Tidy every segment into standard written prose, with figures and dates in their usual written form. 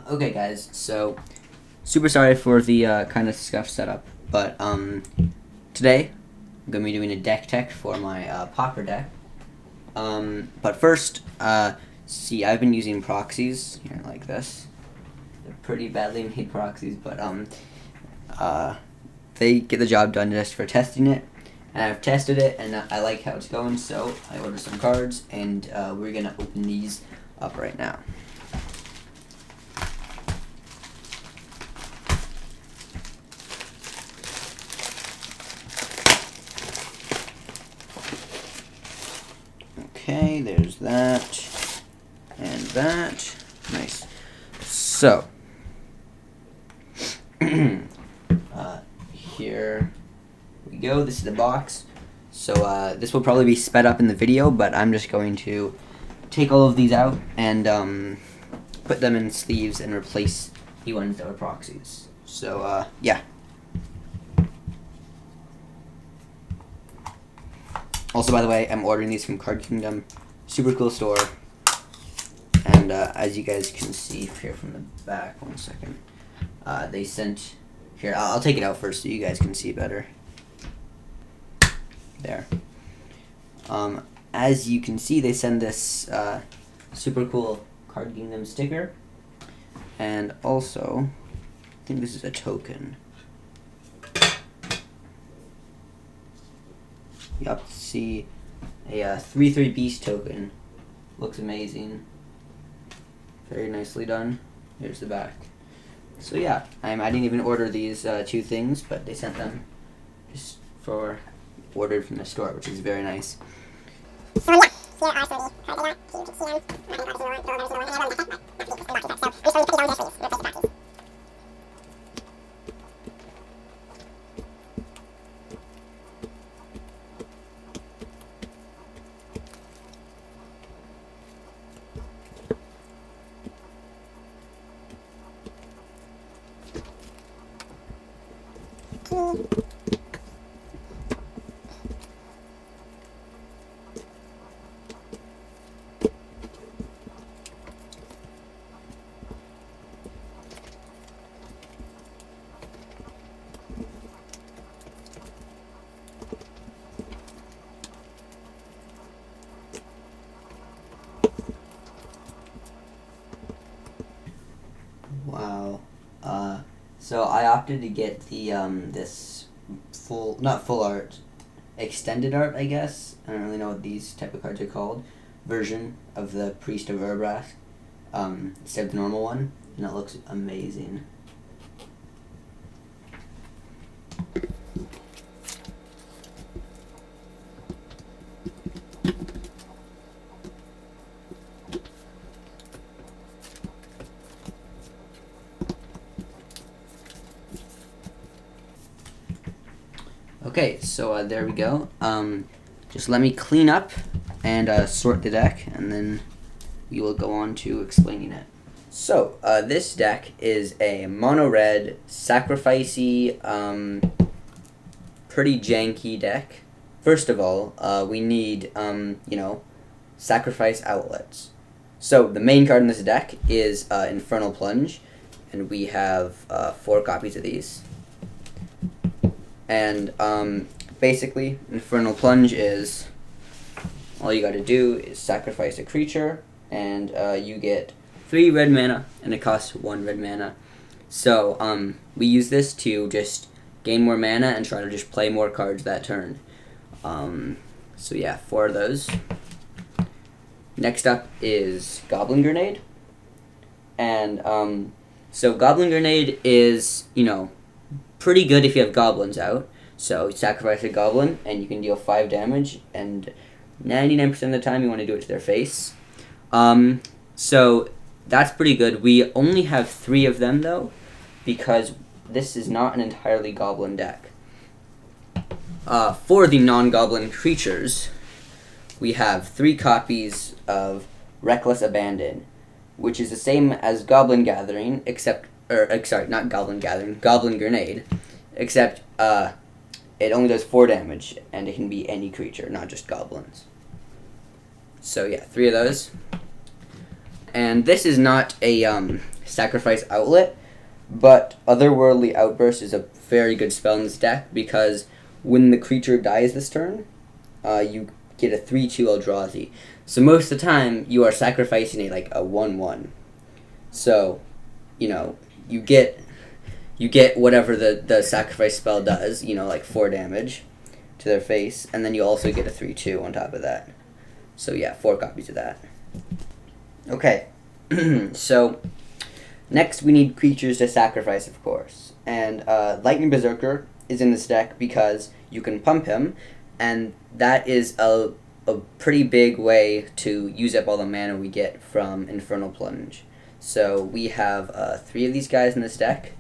Okay guys, so super sorry for the kind of scuffed setup, but today I'm going to be doing a deck tech for my Pauper deck. But first, see, I've been using proxies here like this. They're pretty badly made proxies, but they get the job done just for testing it. And I've tested it, and I like how it's going, so I ordered some cards, and we're going to open these up right now. Okay, there's that, and that. Nice. So, here we go. This is the box. So, this will probably be sped up in the video, but I'm just going to take all of these out and put them in sleeves and replace the ones that were proxies. So, yeah. Also, by the way, I'm ordering these from Card Kingdom. Super cool store. And as you guys can see here from the back, one second. They sent... Here, I'll take it out first so you guys can see better. There. As you can see, they send this super cool Card Kingdom sticker. And also, I think this is a token. Yup, see a 3/3 beast token. Looks amazing. Very nicely done. Here's the back. So yeah, I didn't even order these two things, but they sent them just ordered from the store, which is very nice. So yeah, here are some of the cards I got, so you can see them. Wow. So I opted to get the this not full art, extended art, I guess. I don't really know what these type of cards are called. Version of the Priest of Urabrask, instead of the normal one, and it looks amazing. Okay, so there we go. Just let me clean up and sort the deck, and then we will go on to explaining it. So, this deck is a mono-red, sacrificey, pretty janky deck. First of all, we need, sacrifice outlets. So, the main card in this deck is Infernal Plunge, and we have 4 copies of these. And basically, Infernal Plunge is all you gotta do is sacrifice a creature, and you get 3 red mana, and it costs 1 red mana. So we use this to just gain more mana and try to just play more cards that turn. So yeah, 4 of those. Next up is Goblin Grenade, and so Goblin Grenade is, pretty good if you have goblins out. So you sacrifice a goblin and you can deal 5 damage, and 99% of the time you want to do it to their face. So that's pretty good. We only have 3 of them though, because this is not an entirely goblin deck. For the non-goblin creatures, we have 3 copies of Reckless Abandon, which is the same as Goblin Gathering, not Goblin Gathering, Goblin Grenade, except it only does 4 damage, and it can be any creature, not just goblins. So yeah, 3 of those. And this is not a sacrifice outlet, but Otherworldly Outburst is a very good spell in this deck because when the creature dies this turn, you get a 3/2 Eldrazi. So most of the time, you are sacrificing a 1/1. So, you get whatever the sacrifice spell does, 4 damage to their face, and then you also get a 3/2 on top of that. So yeah, 4 copies of that. Okay, so next we need creatures to sacrifice, of course. And Lightning Berserker is in this deck because you can pump him, and that is a pretty big way to use up all the mana we get from Infernal Plunge. So we have 3 of these guys in this deck.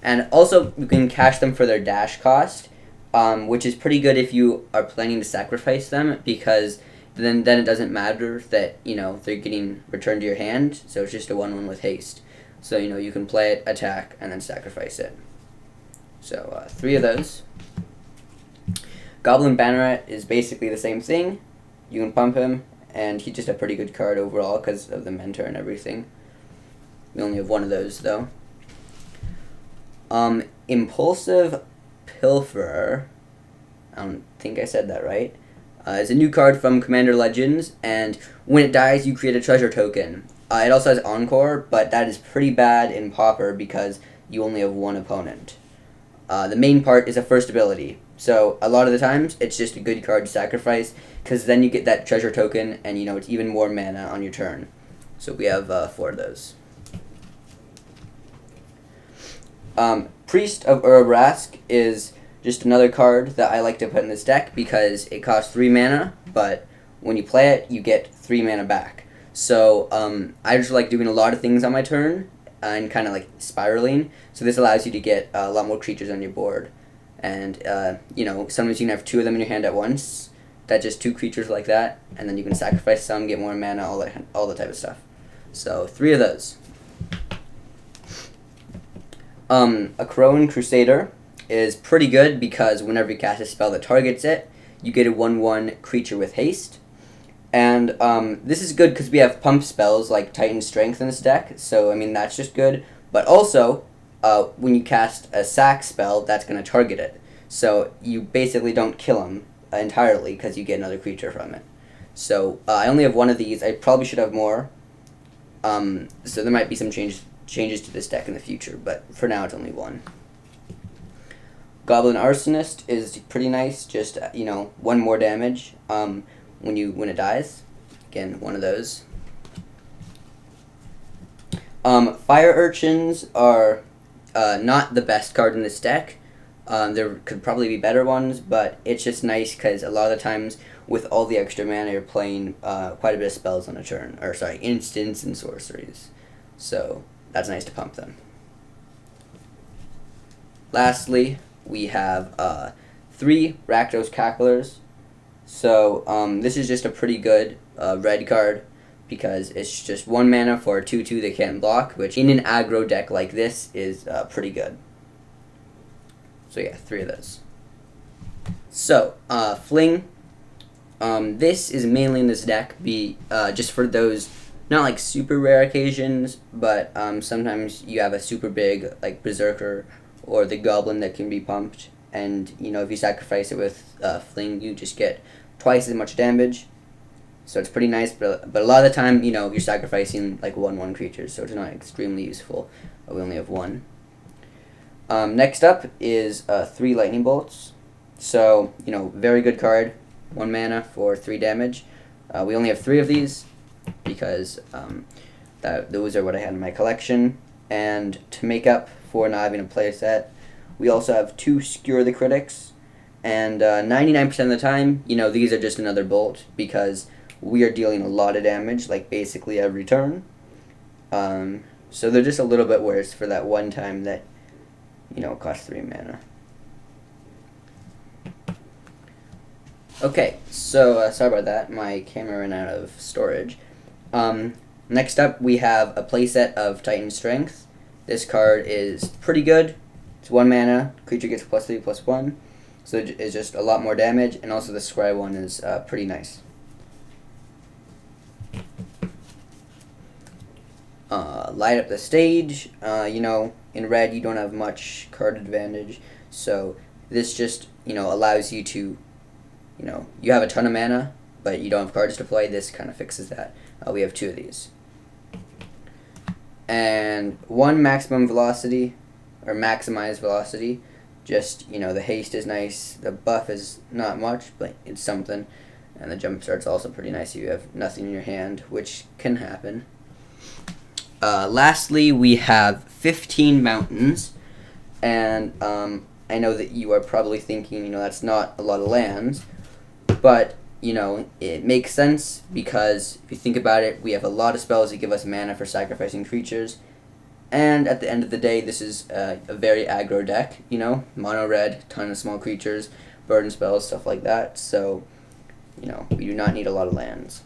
And also, you can cash them for their dash cost, which is pretty good if you are planning to sacrifice them, because then it doesn't matter that, they're getting returned to your hand, so it's just a 1/1 with haste. So, you can play it, attack, and then sacrifice it. So, 3 of those. Goblin Banneret is basically the same thing. You can pump him, and he's just a pretty good card overall because of the mentor and everything. We only have 1 of those, though. Impulsive Pilferer, I don't think I said that right, is a new card from Commander Legends, and when it dies, you create a treasure token. It also has Encore, but that is pretty bad in Pauper because you only have 1 opponent. The main part is a first ability, so a lot of the times, it's just a good card to sacrifice, because then you get that treasure token, and it's even more mana on your turn. So we have 4 of those. Priest of Urabrask is just another card that I like to put in this deck because it costs 3 mana, but when you play it, you get 3 mana back. So I just like doing a lot of things on my turn and kind of spiraling. So this allows you to get a lot more creatures on your board. And, sometimes you can have 2 of them in your hand at once. That's just 2 creatures like that. And then you can sacrifice some, get more mana, all the type of stuff. So 3 of those. Akroan Crusader is pretty good because whenever you cast a spell that targets it, you get a 1/1 creature with haste. And this is good because we have pump spells like Titan Strength in this deck, so that's just good. But also, when you cast a sack spell, that's going to target it. So you basically don't kill him entirely because you get another creature from it. So I only have 1 of these. I probably should have more. So there might be some changes to this deck in the future, but for now it's only 1. Goblin Arsonist is pretty nice, just 1 more damage when it dies. Again, 1 of those. Fire Urchins are not the best card in this deck. There could probably be better ones, but it's just nice because a lot of the times with all the extra mana you're playing quite a bit of spells on a turn, instants and sorceries. So that's nice to pump them. Lastly, we have 3 Rakdos Cacklers. So this is just a pretty good red card because it's just 1 mana for a 2/2 they can't block, which in an aggro deck like this is pretty good. So yeah, 3 of those. So, Fling. This is mainly in this deck just for those not super rare occasions, but sometimes you have a super big Berserker or the Goblin that can be pumped, and if you sacrifice it with Fling, you just get twice as much damage. So it's pretty nice, but a lot of the time, you're sacrificing 1/1 creatures, so it's not extremely useful. We only have 1. Next up is 3 Lightning Bolts. So, very good card. 1 mana for 3 damage. We only have 3 of these because those are what I had in my collection. And to make up for not having a playset, we also have 2 Skewer the Critics. And 99% of the time, these are just another bolt because we are dealing a lot of damage, basically every turn. So they're just a little bit worse for that one time that, it costs 3 mana. Okay, so sorry about that. My camera ran out of storage. Next up, we have a playset of Titan Strength. This card is pretty good. It's 1 mana. Creature gets +3/+1. So it's just a lot more damage, and also the Scry one is pretty nice. light up the stage. In red you don't have much card advantage, so this just allows you to, you have a ton of mana, but you don't have cards to play. This kind of fixes that. We have 2 of these, and 1 maximum velocity, or maximized velocity. Just the haste is nice. The buff is not much, but it's something. And the jump start's also pretty nice if you have nothing in your hand, which can happen. Lastly, we have 15 mountains, and I know that you are probably thinking, that's not a lot of lands, but it makes sense because if you think about it, we have a lot of spells that give us mana for sacrificing creatures, and at the end of the day, this is a very aggro deck. Mono red, ton of small creatures, burden spells, stuff like that. So we do not need a lot of lands.